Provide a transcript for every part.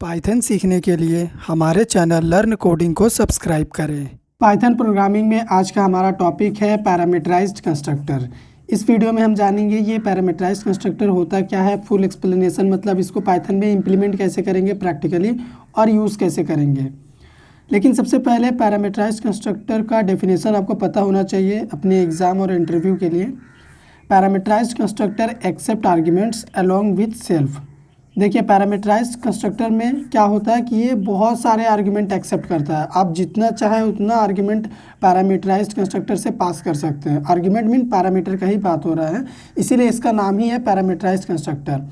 Python सीखने के लिए हमारे चैनल लर्न कोडिंग को सब्सक्राइब करें। पाइथन प्रोग्रामिंग में आज का हमारा टॉपिक है पैरामीटराइज्ड कंस्ट्रक्टर। इस वीडियो में हम जानेंगे ये पैरामीटराइज्ड कंस्ट्रक्टर होता क्या है, फुल एक्सप्लेनेशन, मतलब इसको पाइथन में इम्प्लीमेंट कैसे करेंगे प्रैक्टिकली और यूज़ कैसे करेंगे। लेकिन सबसे पहले पैरामीटराइज्ड कंस्ट्रक्टर का डेफिनेशन आपको पता होना चाहिए अपने एग्ज़ाम और इंटरव्यू के लिए। Parameterised constructor accept arguments along with self. देखिए पैरामीटराइज्ड कंस्ट्रक्टर में क्या होता है कि ये बहुत सारे आर्ग्यूमेंट एक्सेप्ट करता है। आप जितना चाहे उतना आर्ग्यूमेंट पैरामीटराइज्ड कंस्ट्रक्टर से पास कर सकते हैं। आर्ग्यूमेंट मीन पैरामीटर का ही बात हो रहा है, इसीलिए इसका नाम ही है पैरामीटराइज्ड कंस्ट्रक्टर।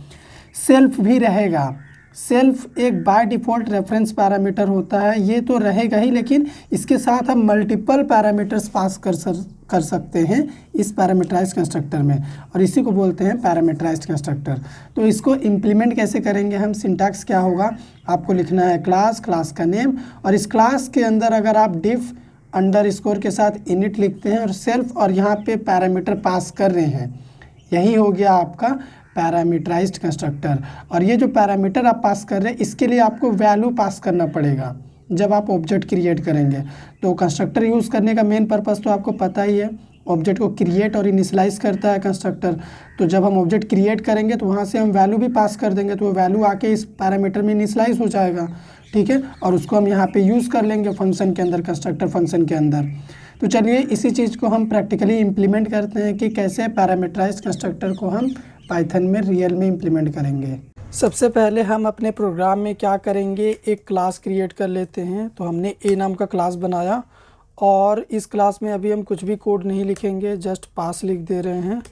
सेल्फ भी रहेगा। सेल्फ एक बाय डिफ़ॉल्ट रेफरेंस पैरामीटर होता है, ये तो रहेगा ही, लेकिन इसके साथ हम मल्टीपल पैरामीटर्स पास कर सकते हैं इस पैरामीटराइज्ड कंस्ट्रक्टर में, और इसी को बोलते हैं पैरामीटराइज्ड कंस्ट्रक्टर। तो इसको इम्प्लीमेंट कैसे करेंगे हम, सिंटैक्स क्या होगा, आपको लिखना है क्लास, क्लास का नेम, और इस क्लास के अंदर अगर आप डिफ अंडरस्कोर के साथ इनिट लिखते हैं और सेल्फ और यहाँ पे पैरामीटर पास कर रहे हैं, यही हो गया आपका पैरामीटराइज्ड कंस्ट्रक्टर। और ये जो पैरामीटर आप पास कर रहे हैं इसके लिए आपको वैल्यू पास करना पड़ेगा जब आप ऑब्जेक्ट क्रिएट करेंगे। तो कंस्ट्रक्टर यूज़ करने का मेन पर्पस तो आपको पता ही है, ऑब्जेक्ट को क्रिएट और इनिशियलाइज करता है कंस्ट्रक्टर। तो जब हम ऑब्जेक्ट क्रिएट करेंगे तो वहाँ से हम वैल्यू भी पास कर देंगे, तो वो वैल्यू आके इस पैरामीटर में इनिशियलाइज हो जाएगा, ठीक है, और उसको हम यहाँ पे यूज़ कर लेंगे फंक्शन के अंदर, कंस्ट्रक्टर फंक्शन के अंदर। तो चलिए इसी चीज़ को हम प्रैक्टिकली इम्प्लीमेंट करते हैं कि कैसे पैरामीटराइज्ड कंस्ट्रक्टर को हम पाइथन में रियल में इम्प्लीमेंट करेंगे। सबसे पहले हम अपने प्रोग्राम में क्या करेंगे, एक क्लास क्रिएट कर लेते हैं। तो हमने ए नाम का क्लास बनाया और इस क्लास में अभी हम कुछ भी कोड नहीं लिखेंगे, जस्ट पास लिख दे रहे हैं।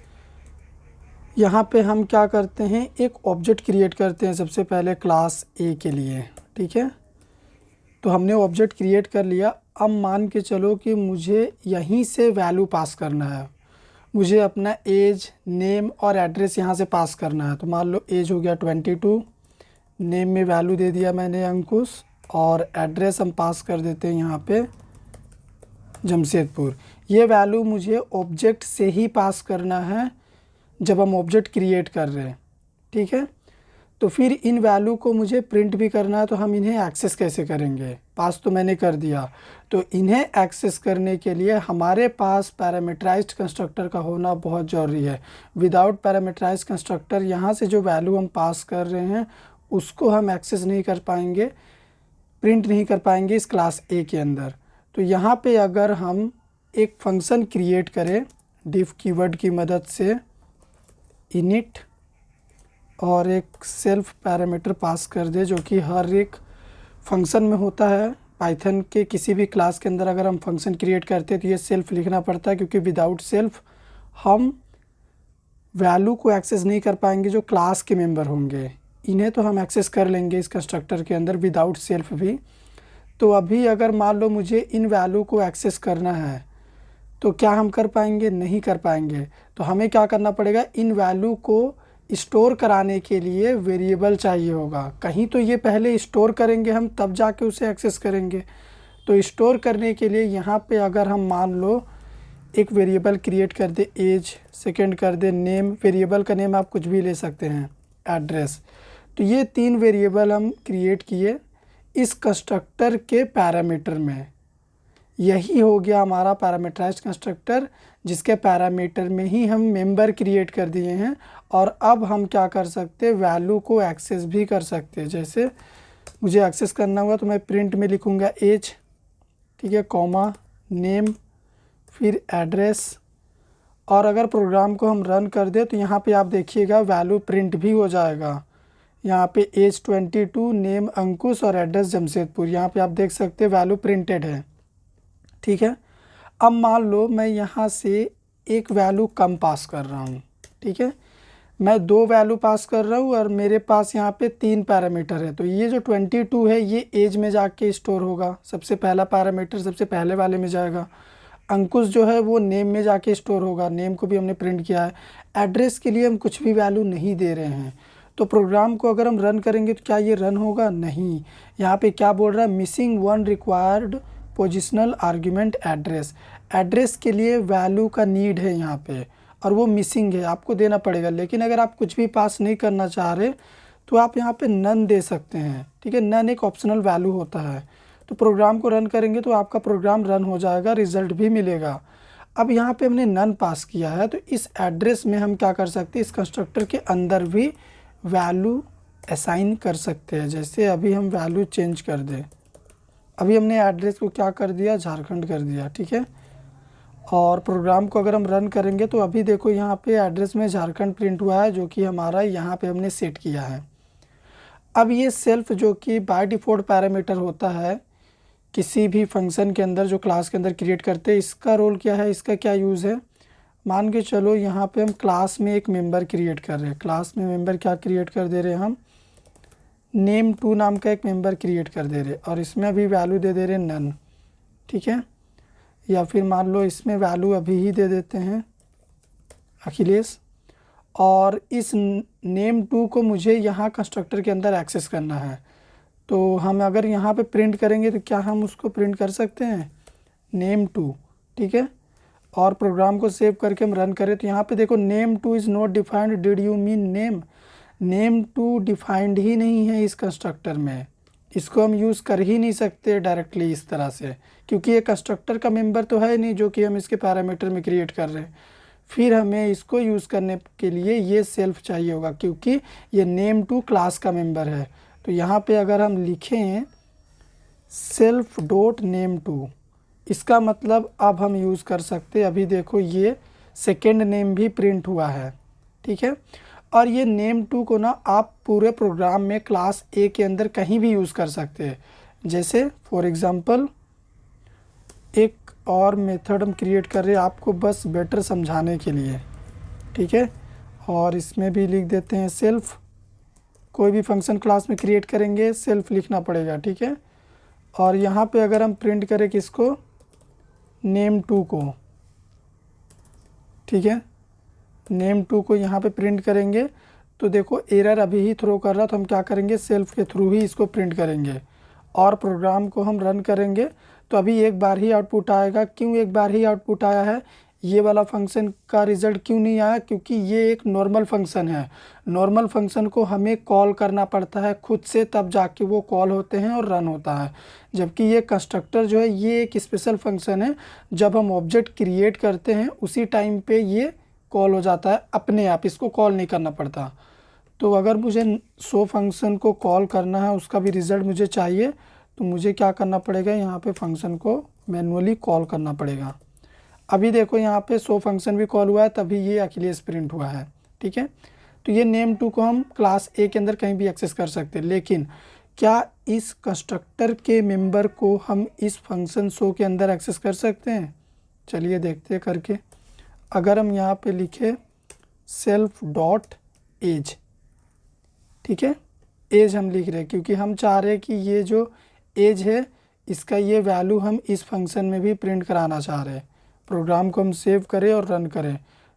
यहाँ पे हम क्या करते हैं, एक ऑब्जेक्ट क्रिएट करते हैं सबसे पहले क्लास ए के लिए, ठीक है। तो हमने ऑब्जेक्ट क्रिएट कर लिया। अब मान के चलो कि मुझे यहीं से वैल्यू पास करना है, मुझे अपना एज, नेम और एड्रेस यहाँ से पास करना है। तो मान लो एज हो गया 22, नेम में वैल्यू दे दिया मैंने अंकुश, और एड्रेस हम पास कर देते हैं यहाँ पे जमशेदपुर। ये वैल्यू मुझे ऑब्जेक्ट से ही पास करना है जब हम ऑब्जेक्ट क्रिएट कर रहे हैं, ठीक है। तो फिर इन वैल्यू को मुझे प्रिंट भी करना है, तो हम इन्हें एक्सेस कैसे करेंगे, पास तो मैंने कर दिया। तो इन्हें एक्सेस करने के लिए हमारे पास पैरामीटराइज्ड कंस्ट्रक्टर का होना बहुत ज़रूरी है। विदाउट पैरामीटराइज्ड कंस्ट्रक्टर यहाँ से जो वैल्यू हम पास कर रहे हैं उसको हम एक्सेस नहीं कर पाएंगे, प्रिंट नहीं कर पाएंगे इस क्लास ए के अंदर। तो यहाँ पे अगर हम एक फंक्शन क्रिएट करें डिफ कीवर्ड की मदद से, इनिट, और एक सेल्फ पैरामीटर पास कर दे, जो कि हर एक फंक्शन में होता है। पाइथन के किसी भी क्लास के अंदर अगर हम फंक्शन क्रिएट करते हैं तो ये सेल्फ लिखना पड़ता है, क्योंकि विदाउट सेल्फ हम वैल्यू को एक्सेस नहीं कर पाएंगे जो क्लास के मेंबर होंगे। इन्हें तो हम एक्सेस कर लेंगे इस कंस्ट्रक्टर के अंदर विदाउट सेल्फ भी। तो अभी अगर मान लो मुझे इन वैल्यू को एक्सेस करना है तो क्या हम कर पाएंगे, नहीं कर पाएंगे। तो हमें क्या करना पड़ेगा, इन वैल्यू को स्टोर कराने के लिए वेरिएबल चाहिए होगा कहीं, तो ये पहले स्टोर करेंगे हम, तब जाके उसे एक्सेस करेंगे। तो स्टोर करने के लिए यहाँ पे अगर हम मान लो एक वेरिएबल क्रिएट कर दे एज, सेकंड कर दे नेम, वेरिएबल का नेम आप कुछ भी ले सकते हैं, एड्रेस। तो ये तीन वेरिएबल हम क्रिएट किए इस कंस्ट्रक्टर के पैरामीटर में। यही हो गया हमारा पैरामीटराइज्ड कंस्ट्रक्टर, जिसके पैरामीटर में ही हम मेंबर क्रिएट कर दिए हैं। और अब हम क्या कर सकते हैं, वैल्यू को एक्सेस भी कर सकते हैं। जैसे मुझे एक्सेस करना हुआ तो मैं प्रिंट में लिखूंगा एज, ठीक है, कॉमा, नेम, फिर एड्रेस। और अगर प्रोग्राम को हम रन कर दे तो यहाँ पे आप देखिएगा वैल्यू प्रिंट भी हो जाएगा। यहाँ पे एज 22, नेम अंकुश और एड्रेस जमशेदपुर, यहाँ पे आप देख सकते हैं वैल्यू प्रिंटेड है, ठीक है। अब मान लो मैं यहाँ से एक वैल्यू कम पास कर रहा हूँ, ठीक है, मैं 2 वैल्यू पास कर रहा हूँ और मेरे पास यहाँ पे 3 पैरामीटर है। तो ये जो 22 है ये एज में जाके स्टोर होगा, सबसे पहला पैरामीटर सबसे पहले वाले में जाएगा। अंकुश जो है वो नेम में जाके स्टोर होगा, नेम को भी हमने प्रिंट किया है। एड्रेस के लिए हम कुछ भी वैल्यू नहीं दे रहे हैं। तो प्रोग्राम को अगर हम रन करेंगे तो क्या ये रन होगा, नहीं। यहाँ पे क्या बोल रहा है, missing one required positional argument address. Address के लिए वैल्यू का नीड है यहाँ पे, और वो मिसिंग है, आपको देना पड़ेगा। लेकिन अगर आप कुछ भी पास नहीं करना चाह रहे तो आप यहाँ पे नन दे सकते हैं, ठीक है। नन एक ऑप्शनल वैल्यू होता है। तो प्रोग्राम को रन करेंगे तो आपका प्रोग्राम रन हो जाएगा, रिजल्ट भी मिलेगा। अब यहाँ पे हमने नन पास किया है, तो इस एड्रेस में हम क्या कर सकते हैं, इस कंस्ट्रक्टर के अंदर भी वैल्यू असाइन कर सकते हैं। जैसे अभी हम वैल्यू चेंज कर दें, अभी हमने एड्रेस को क्या कर दिया, झारखंड कर दिया, ठीक है। और प्रोग्राम को अगर हम रन करेंगे तो अभी देखो यहाँ पे एड्रेस में झारखंड प्रिंट हुआ है, जो कि हमारा यहाँ पे हमने सेट किया है। अब ये सेल्फ जो कि बाय डिफ़ॉल्ट पैरामीटर होता है किसी भी फंक्शन के अंदर जो क्लास के अंदर क्रिएट करते हैं, इसका रोल क्या है, इसका क्या यूज़ है। मान के चलो यहाँ पे हम क्लास में एक मेंबर क्रिएट कर रहे हैं, क्लास में मेंबर क्या क्रिएट कर दे रहे हैं हम, name2 नाम का एक मेंबर क्रिएट कर दे रहे, और इसमें अभी वैल्यू दे दे रहे नन, ठीक है। या फिर मान लो इसमें वैल्यू अभी ही दे देते हैं अखिलेश, और इस name2 को मुझे यहाँ कंस्ट्रक्टर के अंदर एक्सेस करना है। तो हम अगर यहाँ पे प्रिंट करेंगे तो क्या हम उसको प्रिंट कर सकते हैं, name2, ठीक है। और प्रोग्राम को सेव करके हम रन करें तो यहाँ पे देखो name2 is not defined, did you mean name. name2 defined ही नहीं है इस कंस्ट्रक्टर में, इसको हम यूज़ कर ही नहीं सकते डायरेक्टली इस तरह से, क्योंकि ये कंस्ट्रक्टर का मेंबर तो है नहीं जो कि हम इसके पैरामीटर में क्रिएट कर रहे हैं। फिर हमें इसको यूज़ करने के लिए ये सेल्फ चाहिए होगा, क्योंकि ये name2 क्लास का मेंबर है। तो यहाँ पे अगर हम लिखें सेल्फ डॉट name2, इसका मतलब अब हम यूज़ कर सकते हैं। अभी देखो ये सेकेंड नेम भी प्रिंट हुआ है, ठीक है। और ये name2 को ना आप पूरे प्रोग्राम में क्लास ए के अंदर कहीं भी यूज़ कर सकते हैं। जैसे फॉर एग्ज़ाम्पल एक और मेथड हम क्रिएट कर रहे हैं आपको बस बेटर समझाने के लिए, ठीक है। और इसमें भी लिख देते हैं सेल्फ, कोई भी फंक्शन क्लास में क्रिएट करेंगे सेल्फ लिखना पड़ेगा, ठीक है। और यहाँ पे अगर हम प्रिंट करें किसको, name2 को, ठीक है, name2 को यहाँ पे प्रिंट करेंगे तो देखो एरर अभी ही थ्रो कर रहा, तो हम क्या करेंगे, सेल्फ के थ्रू ही इसको प्रिंट करेंगे। और प्रोग्राम को हम रन करेंगे तो अभी एक बार ही आउटपुट आएगा। क्यों एक बार ही आउटपुट आया है, ये वाला फंक्शन का रिज़ल्ट क्यों नहीं आया, क्योंकि ये एक नॉर्मल फंक्शन है। नॉर्मल फंक्शन को हमें कॉल करना पड़ता है खुद से, तब जाके वो कॉल होते हैं और रन होता है। जबकि ये कंस्ट्रक्टर जो है ये एक स्पेशल फंक्शन है, जब हम ऑब्जेक्ट क्रिएट करते हैं उसी टाइम पे ये कॉल हो जाता है अपने आप, इसको कॉल नहीं करना पड़ता। तो अगर मुझे शो फंक्शन को कॉल करना है, उसका भी रिज़ल्ट मुझे चाहिए, तो मुझे क्या करना पड़ेगा, यहाँ पे फंक्शन को मैन्युअली कॉल करना पड़ेगा। अभी देखो यहाँ पे शो फंक्शन भी कॉल हुआ है, तभी ये अखिलेश प्रिंट हुआ है, ठीक है। तो ये name2 को हम क्लास ए के अंदर कहीं भी एक्सेस कर सकते हैं, लेकिन क्या इस कंस्ट्रक्टर के मेंबर को हम इस फंक्शन शो के अंदर एक्सेस कर सकते हैं। चलिए देखते हैं करके। अगर हम यहाँ पे लिखे सेल्फ डॉट एज, ठीक है, एज हम लिख रहे हैं क्योंकि हम चाह रहे हैं कि ये जो एज है इसका ये वैल्यू हम इस फंक्शन में भी प्रिंट कराना चाह रहे हैं। प्रोग्राम को हम सेव करें और रन करें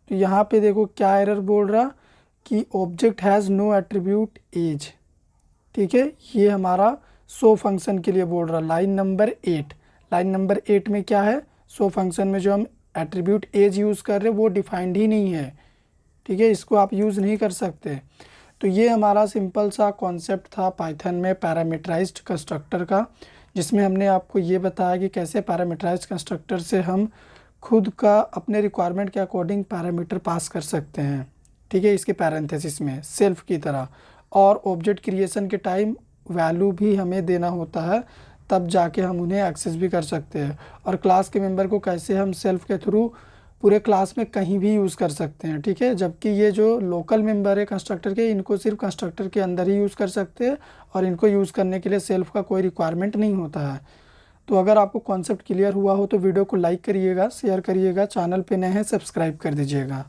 तो यहाँ पे देखो क्या एरर बोल रहा कि object has no attribute age, ठीक है। ये हमारा शो फंक्शन के लिए बोल रहा, लाइन नंबर 8। लाइन नंबर 8 में क्या है, शो फंक्शन में जो हम एट्रीब्यूट एज यूज़ कर रहे हैं वो डिफाइंड ही नहीं है, ठीक है, इसको आप यूज़ नहीं कर सकते। तो ये हमारा सिंपल सा कॉन्सेप्ट था पाइथन में पैरामीटराइज्ड कंस्ट्रक्टर का, जिसमें हमने आपको ये बताया कि कैसे पैरामीटराइज्ड कंस्ट्रक्टर से हम खुद का अपने रिक्वायरमेंट के अकॉर्डिंग पैरामीटर पास कर सकते हैं, ठीक है, इसके पैरेंथेसिस में सेल्फ की तरह। और ऑब्जेक्ट क्रिएशन के टाइम वैल्यू भी हमें देना होता है, तब जाके हम उन्हें एक्सेस भी कर सकते हैं। और क्लास के मेंबर को कैसे हम सेल्फ के थ्रू पूरे क्लास में कहीं भी यूज़ कर सकते हैं, ठीक है। जबकि ये जो लोकल मेंबर है कंस्ट्रक्टर के, इनको सिर्फ कंस्ट्रक्टर के अंदर ही यूज़ कर सकते हैं और इनको यूज़ करने के लिए सेल्फ का कोई रिक्वायरमेंट नहीं होता है। तो अगर आपको कॉन्सेप्ट क्लियर हुआ हो तो वीडियो को लाइक करिएगा, शेयर करिएगा, चैनल पे नए हैं सब्सक्राइब कर दीजिएगा।